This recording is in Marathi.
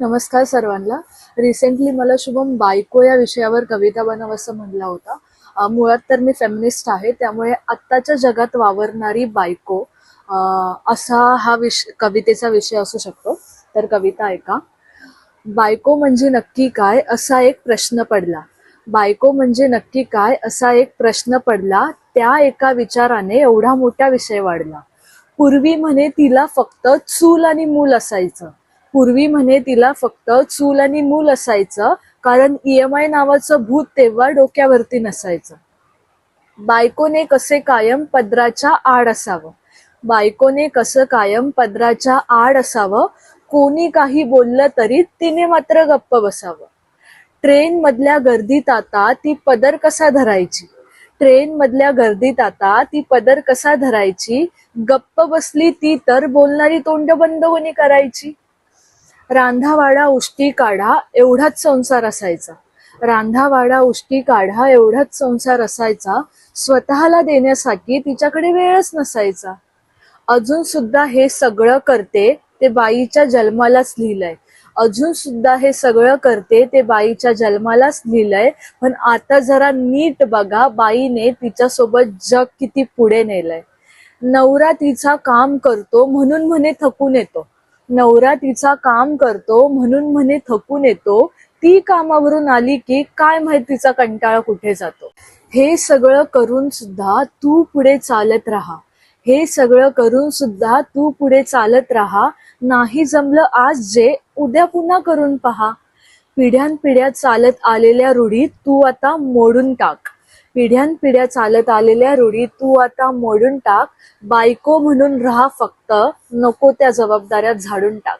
नमस्कार सर्वांना. रिसेंटली मला शुभम बायको या विषयावर कविता बनव असं म्हणला होता. मुळात तर मी फेमिनिस्ट आहे, त्यामुळे आत्ताच्या जगात वावरणारी बायको असा हा कवितेचा विषय असू शकतो. तर कविता ऐका. बायको म्हणजे नक्की काय असा एक प्रश्न पडला. बायको म्हणजे नक्की काय असा एक प्रश्न पडला. त्या एका विचाराने एवढा मोठा विषय वाढला. पूर्वी म्हणे तिला फक्त चूल आणि मूल असायचं. पूर्वी म्हणे तिला फक्त चूल आणि मूल असायचं, कारण EMI नावाचं भूत तेव्हा डोक्यावरती नसायचं. बायकोने कसे कायम पदराच्या आड असावं. बायकोने कसं कायम पदराच्या आड असावं. कोणी काही बोललं तरी तिने मात्र गप्प बसावं. ट्रेन मधल्या गर्दीत आता ती पदर कसा धरायची. ट्रेन मधल्या गर्दीत आता ती पदर कसा धरायची. गप्प बसली ती तर बोलणारी तोंड बंद कोणी करायची. रांधावाडा उष्टी काढा एवढाच संसार असायचा. रांधावाडा उष्टी काढा एवढाच संसार असायचा. स्वतःला देण्यासाठी तिच्याकडे वेळच नसायचा. अजून सुद्धा हे सगळं करते ते बाईच्या जन्मालाच लिहिलंय. अजून सुद्धा हे सगळं करते ते बाईच्या जन्मालाच लिहिलंय. पण आता जरा नीट बघा, बाईने तिच्यासोबत जग किती पुढे नेलंय. नवरा तिचा काम करतो म्हणून म्हणे थकून येतो. नवरा तिचा काम करतो म्हणून म्हणे थकून येतो. ती कामावरून आली की काय माहित तिचा कंटाळा कुठे जातो. हे सगळं करून सुद्धा तू पुढे चालत राहा. हे सगळं करून सुद्धा तू पुढे चालत राहा. नाही जमलं आज जे, उद्या पुन्हा करून पहा. पिढ्यानपिढ्या चालत आलेल्या रूढी तू आता मोडून टाक. पिढ्यानपिढ्या चालत आलेल्या रूढी तू आता मोडून टाक. बायको म्हणून राहा फक्त, नको त्या जबाबदाऱ्या झाडून टाक.